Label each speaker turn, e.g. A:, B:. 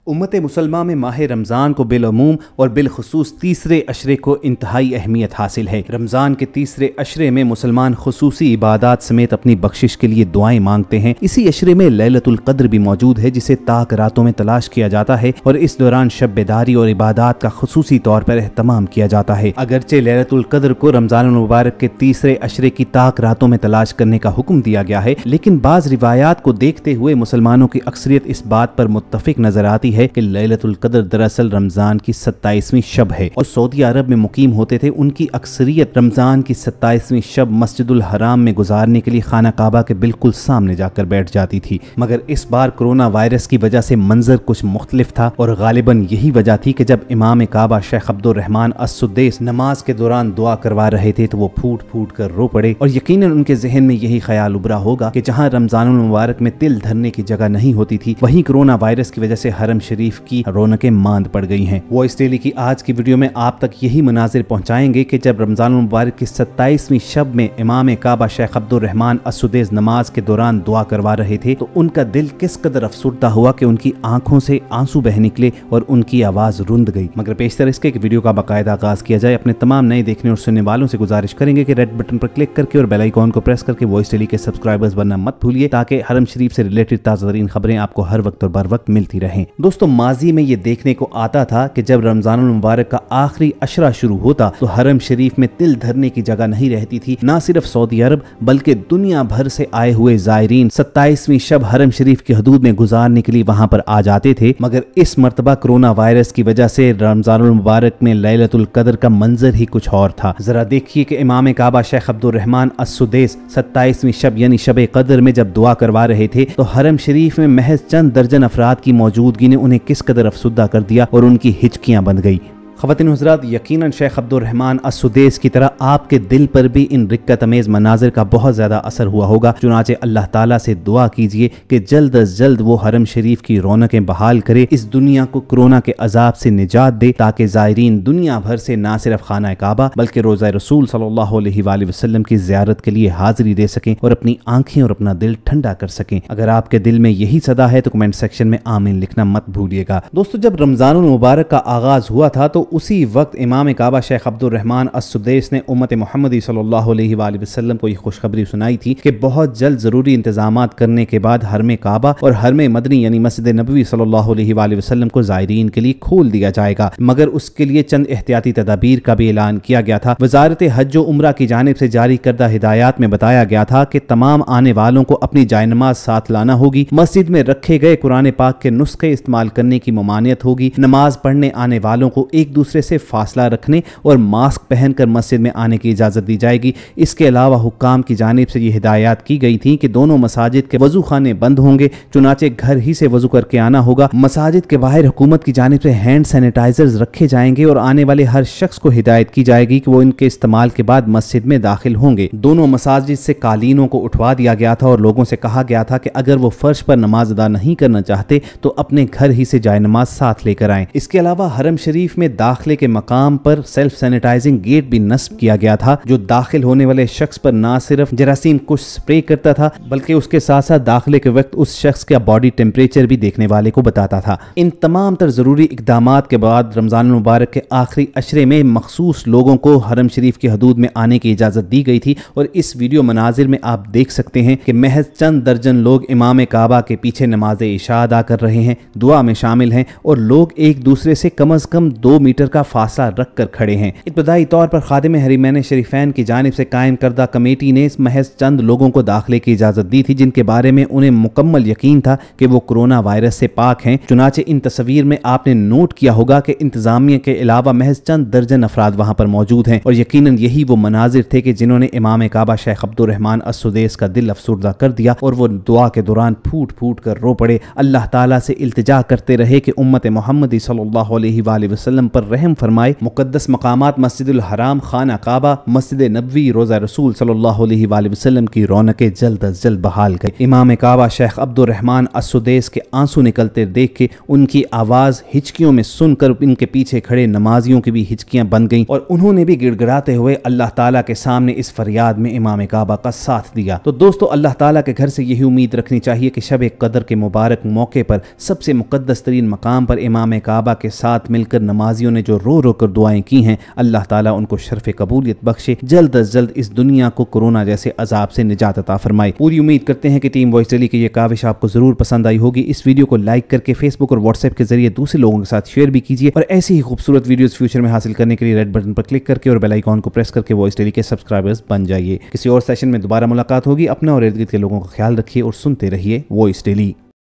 A: उम्मत मुसलमा में माह रमज़ान को बिलअमूम और बिलखुसूस तीसरे अशरे को इंतहाई अहमियत हासिल है। रमज़ान के तीसरे अशरे में मुसलमान खुसूसी इबादात समेत अपनी बख्शिश के लिए दुआएं मांगते हैं। इसी अशरे में लैलतुल क़द्र भी मौजूद है, जिसे ताक रातों में तलाश किया जाता है और इस दौरान शब बेदारी और इबादात का खुसूसी तौर पर एहतमाम किया जाता है। अगरचे लैलतुल क़द्र को रमज़ान मुबारक के तीसरे अशरे की ताक रातों में तलाश करने का हुक्म दिया गया है, लेकिन बाज़ रिवायात को देखते हुए मुसलमानों की अक्सरियत इस बात पर मुत्तफिक नजर आती है कि लैलतुल क़द्र दरअसल रमजान की 27वीं शब है और सऊदी अरब में मुकीम होते थे उनकी अक्सरियत रमजान की 27वीं शब मस्जिदुल हराम में गुजारने के लिए खाना काबा के बिल्कुल सामने जाकर बैठ जाती थी। मगर इस बार कोरोना वायरस की वजह से मंजर कुछ मुख्तलिफ था और गालिबन यही वजह थी कि जब इमाम काबा शेख अब्दुर्रहमान अस-सुद्दैस नमाज के दौरान दुआ करवा रहे थे तो वो फूट फूट कर रो पड़े और यकीनन उनके जहन में यही ख्याल उभरा होगा कि जहाँ रमजानुल मुबारक में तिल धरने की जगह नहीं होती थी, वहीं कोरोना वायरस की वजह से हरम शरीफ की रौनकें मांद पड़ गई हैं। वॉइस डेली की आज की वीडियो में आप तक यही मनाजिर पहुंचाएंगे कि जब रमजान मुबारक की 27वीं शब में इमाम काबा शेख अब्दुर्रहमान अस-सुद्दैस नमाज के दौरान दुआ करवा रहे थे तो उनका दिल किस कदर अफसुर्दा हुआ कि उनकी आंखों से आंसू बह निकले और उनकी आवाज रुंध गई। मगर पेशतर इसके कि वीडियो का बाकायदा आगाज किया जाए, अपने तमाम नए देखने और सुनने वालों से गुजारिश करेंगे कि रेड बटन पर क्लिक करके और बेल आइकॉन को प्रेस करके वॉइस डेली के सब्सक्राइबर्स बनना मत भूलिए, ताकि हरम शरीफ से रिलेटेड ताज़ा तरीन खबरें आपको हर वक्त और बर वक्त मिलती रहें। दोस्तों, माजी में ये देखने को आता था कि जब रमजानुल मुबारक का आखिरी अशरा शुरू होता तो हरम शरीफ में तिल धरने की जगह नहीं रहती थी। ना सिर्फ सऊदी अरब बल्कि दुनिया भर से आए हुए ज़ायरीन 27वीं शब हरम शरीफ की हदूद में गुजारने के लिए वहां पर आ जाते थे। मगर इस मर्तबा कोरोना वायरस की वजह से रमजानुल मुबारक में लैलतुल क़द्र का मंजर ही कुछ और था। जरा देखिए कि इमाम काबा शेख अब्दुर्रहमान अस-सुद्दैस 27वीं शब यानी शब क़द्र में जब दुआ करवा रहे थे तो हरम शरीफ में महज चंद दर्जन अफराद की मौजूदगी ने उन्हें किस कदर अफसुद्दा कर दिया और उनकी हिचकियां बंध गई। ख़वातीन हज़रात, यकीनन शेख अब्दुर्रहमान अस-सुद्दैस की तरह आपके दिल पर भी इन रिक्कत अमेज़ मनाजिर का बहुत ज़्यादा असर हुआ होगा। चुनाचे अल्लाह ताला से दुआ कीजिए कि जल्द अज जल्द वो हरम शरीफ की रौनकें बहाल करे, इस दुनिया को कोरोना के अजाब से निजात दे, ताकि ज़ायरीन दुनिया भर से ना सिर्फ खाना काबा बल्कि रोज़ा रसूल सल्लल्लाहु अलैहि वसल्लम की ज़ियारत के लिए हाज़िरी दे सकें और अपनी आंखें और अपना दिल ठंडा कर सकें। अगर आपके दिल में यही सदा है तो कमेंट सेक्शन में आमीन लिखना मत भूलिएगा। दोस्तों, जब रमज़ानुल मुबारक का आगाज़ हुआ था तो उसी वक्त इमाम काबा शेख अब्दुर्रहमान अस-सुद्दैस ने उम्मत मोहम्मदी सल्लल्लाहु अलैहि वसल्लम को यह खुशखबरी सुनाई थी कि बहुत जल्द जरूरी इंतजामात करने के बाद हरम काबा और हरम मदनी यानी मस्जिद नबवी सल्लल्लाहु अलैहि वसल्लम को ज़ायरीन के लिए खोल दिया जाएगा। मगर उसके लिए चंद एहतियाती तदाबीर का भी ऐलान किया गया था। वजारत हज व उम्रा की जानिब से जारी करदा हिदायत में बताया गया था कि तमाम आने वालों को अपनी जायनमाज साथ लाना होगी, मस्जिद में रखे गए कुरान पाक के नुस्खे इस्तेमाल करने की ममानियत होगी, नमाज पढ़ने आने वालों को एक दूसरे से फासला रखने और मास्क पहनकर मस्जिद में आने की इजाजत दी जाएगी। इसके अलावा हुक्काम की जानिब से ये हिदायत की गई थी कि दोनों मसाजिद के वजू खाने बंद होंगे, चुनाचे घर ही से वजू करके आना होगा। मसाजिद के बाहर हुकूमत की जानिब से हैंड सैनिटाइजर्स रखे जाएंगे और आने वाले हर शख्स को हिदायत की जाएगी कि वो इनके इस्तेमाल के बाद मस्जिद में दाखिल होंगे। दोनों मसाजिद से कालीनों को उठवा दिया गया था और लोगों से कहा गया था कि अगर वो फर्श पर नमाज अदा नहीं करना चाहते तो अपने घर ही से जाए नमाज साथ लेकर आए। इसके अलावा हरम शरीफ में दाखिले के मकाम पर सेल्फ सैनिटाइजिंग गेट भी नस्ब किया गया था, जो दाखिल होने वाले शख्स पर ना सिर्फ जरासीम कुछ स्प्रे करता था बल्कि उसके साथ साथ दाखिले के वक्त उस शख्स का बॉडी टेम्परेचर भी देखने वाले को बताता था। इन तमाम तर जरूरी इकदामात के बाद रमजान मुबारक के आखिरी अशरे में मखसूस लोगों को हरम शरीफ की हदूद में आने की इजाजत दी गई थी और इस वीडियो मनाजिर में आप देख सकते हैं कि महज चंद दर्जन लोग इमाम काबा के पीछे नमाज इशा अदा कर रहे हैं, दुआ में शामिल हैं और लोग एक दूसरे से कम से कम 2 मीटर का फासला रख कर खड़े हैं। इब्तदाई तौर पर खादिम हरीमैन शरीफैन की जानिब से कायम करदा कमेटी ने महज चंद लोगों को दाखिले की इजाजत दी थी जिनके बारे में उन्हें मुकम्मल यकीन था कि वो कोरोना वायरस से पाक हैं। चुनाचे इन तस्वीर में आपने नोट किया होगा कि इंतजामिया के अलावा महज चंद दर्जन अफराद वहां पर मौजूद हैं और यकीनन यही वो मनाजिर थे कि जिन्होंने इमाम काबा शेख अब्दुर्रहमान अस-सुद्दैस का दिल अफसुर्दा कर दिया और वो दुआ के दौरान फूट फूट कर रो पड़े, अल्लाह ताला से इल्तिजा करते रहे कि उम्मत मोहम्मदी सल्लल्लाहु अलैहि वसल्लम पर रहम फरमाए। मुकद्दस मकामात मस्जिदुल हराम, खाना काबा, मस्जिद नबवी, रोज़ा रसूल सल्लल्लाहु अलैहि वसल्लम की रौनकें जल्द अज जल्द बहाल गई। इमाम काबा शेख अब्दुर रहमान अस्सुदैस के आंसू निकलते देख के, उनकी आवाज़ हिचकियों में सुनकर इनके पीछे खड़े नमाजियों की भी हिचकियां बन गईं और उन्होंने भी गिड़गिड़ाते हुए अल्लाह ताला के सामने इस फरियाद में इमाम काबा का साथ दिया। तो दोस्तों, अल्लाह ताला के घर से यही उम्मीद रखनी चाहिए कि शब कदर के मुबारक मौके पर सबसे मुकद्दस तरीन मकाम पर इमाम काबा के साथ मिलकर नमाजियों ने जो रो रो कर दुआएं की हैं, अल्लाह ताला उनको शर्फ कबूलियत बख्शे, जल्द अज जल्द इस दुनिया को कोरोना जैसे अजाब से निजात अता फरमाए। पूरी उम्मीद करते हैं कि टीम वॉइस डेली की ये काविश आपको जरूर पसंद आई होगी। इस वीडियो को लाइक करके फेसबुक और व्हाट्सएप के जरिए दूसरे लोगों के साथ शेयर भी कीजिए और ऐसी ही खूबसूरत वीडियोस फ्यूचर में हासिल करने के लिए रेड बटन पर क्लिक करके और बेल आइकॉन को प्रेस करके वॉइस डेली के सब्सक्राइबर्स बन जाइए। किसी और सेशन में दोबारा मुलाकात होगी। अपना और इर्द गिर्द के लोगों का ख्याल रखिए और सुनते रहिए वॉइस डेली।